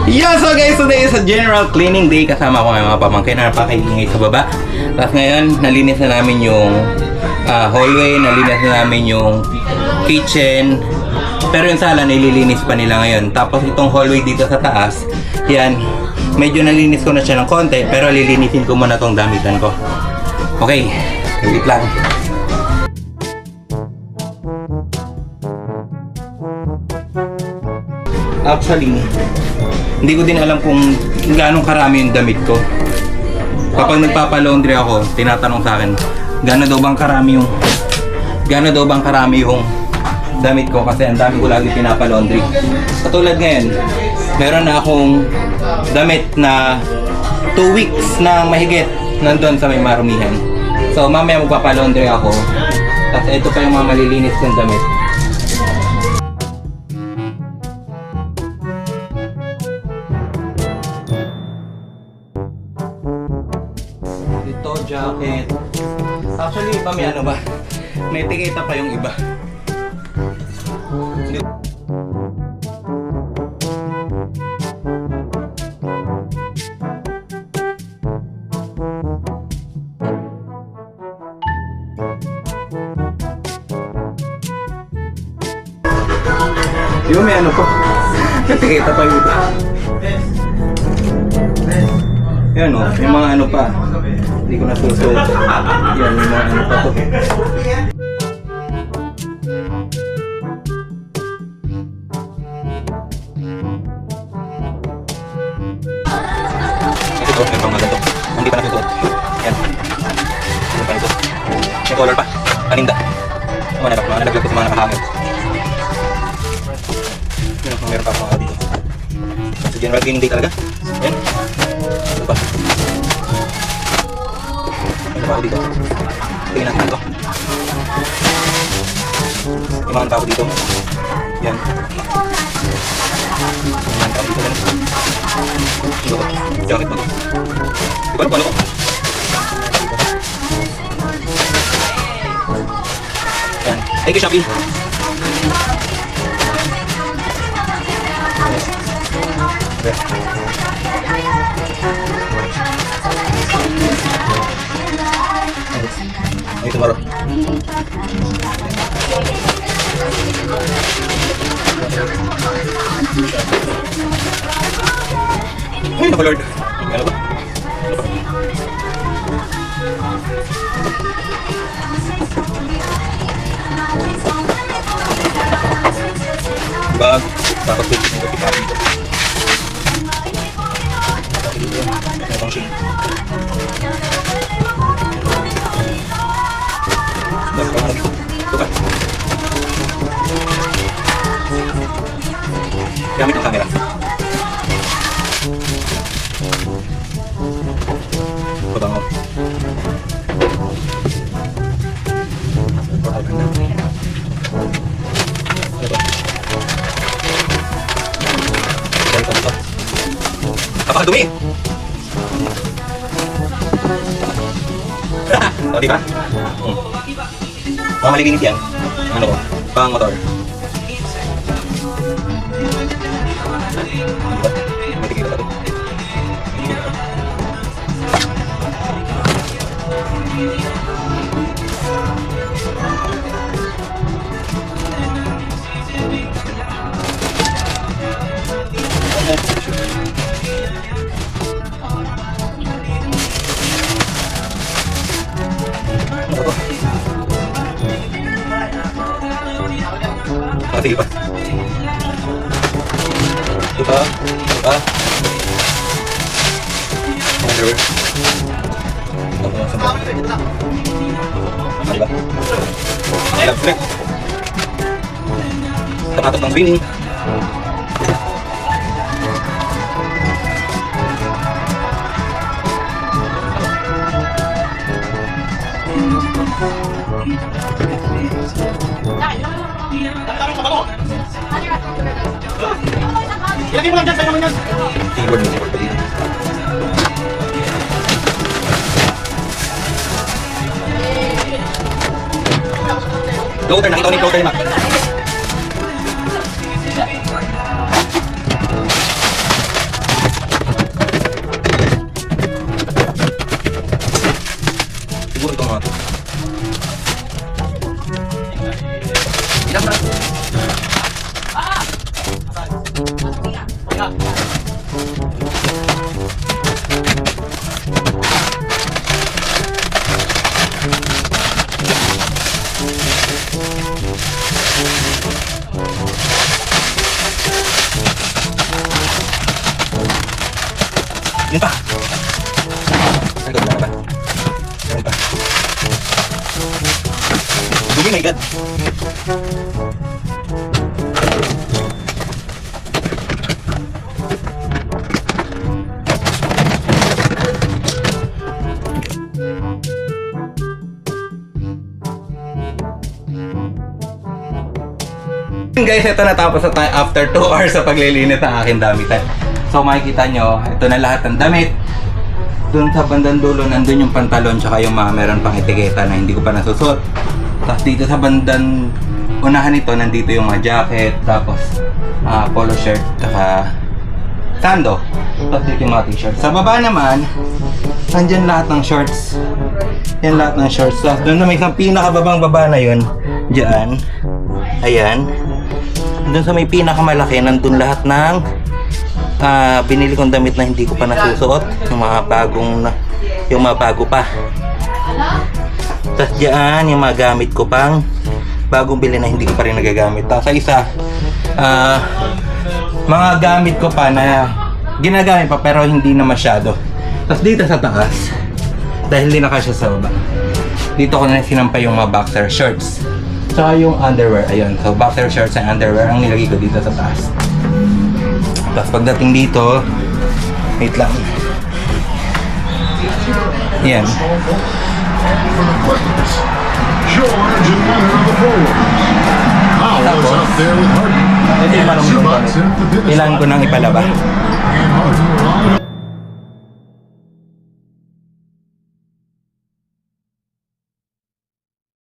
Yeah, so guys, today is a general cleaning day. Kasama ko ng mga pamangkin na napakaingay sa baba. Tapos ngayon, nalinis na namin yung hallway, nalinis na namin yung kitchen. Pero yung sala, nililinis pa nila ngayon. Tapos itong hallway dito sa taas, yan, medyo nalinis ko na siya ng konti, pero lilinisin ko muna tong damitan ko. Okay, wait lang. Actually, hindi ko din alam kung gaano karami yung damit ko. Kapag nagpapa-laundry ako, tinatanong sa akin, gaano daw bang karami yung damit ko kasi ang dami ko lagi pinapa-laundry. Katulad ngayon, meron na akong damit na 2 weeks na mahigit nandun sa may marumihan. So mamaya magpapa-laundry ako. Tapos ito pa yung mga malilinis kong damit. Ito, jacket. Actually, iba may ano ba? May etiketa pa yung iba. Yung may ano pa. May etiketa pa yung iba. Yan o, yung mga ano pa. Hindi ko nasusuot. Yan, yung mga ano pa to. Ito, may pang maganda to. Hindi pa nasusuot. Yan. Ano pa nito? May color pa. Paninda. Mga nalaglag ko sa mga nakahangin. Yan, meron pa ako mga dito. So, general cleaning day talaga. Yan. Ano pa? Ano pa ako dito? Tingnan natin ito. Imangan pa ako dito. Yan. Imangan pa ako dito. Ito ko. Jacket pa ko. Di ba ano ko? Yan. Thank you, Shopee. Ay, tomorrow. Ay, naku Lord. Ano ba? Bag. Tapos dito nito kita dito. May pang shade. Ito ka. Gamit ang camera. Pabango. Napakadumi! O, diba? Mga malilinis yan. Ano ko? Pang motor. Diba? May tigil ka ito. Sige pa. Diba? Diba? Underwear. Ito lang sa bag. Diba? Love flex. Sapatos ng swimming. Ilagay mo lang dyan, sa'yo naman yan. Keyboard pa dito. Floater, nakita ko ni floater ni Mac. Yun pa. Agad na ba? Yun pa. Dumi na agad. Guys, ito natapos na tayo after 2 hours sa paglilinis ng aking damitan. So makikita nyo, ito na lahat ng damit. Doon sa bandang dulo, nandun yung pantalon tsaka yung mga meron pang etiketa na hindi ko pa nasusuot. Tapos dito sa bandang unahan nito, nandito yung mga jacket, tapos polo shirt, tsaka sando. Tapos dito yung mga t-shirt. Sa baba naman, nandyan lahat ng shorts. Yan lahat ng shorts. Tapos doon na may isang pinakababang baba na yun. Diyan. Ayan. Doon sa may pinakamalaki, nandun lahat ng binili kong damit na hindi ko pa nasusuot. Yung mga yung mga bago pa. Tapos dyan, yung mga gamit ko pang bagong bili na hindi ko pa rin nagagamit. Tapos sa isa, mga gamit ko pa na ginagamit pa pero hindi na masyado. Tapos dito sa taas, dahil hindi na kasya sa baba, dito ko na sinampay yung mga boxer shorts. Tsaka yung underwear, ayun. So, boxer shorts and underwear ang nilagay ko dito sa taas. Tapos pagdating dito, wait lang. Yan. Tapos, ito yung marunong ko. Kailangan ko nang ipalaba.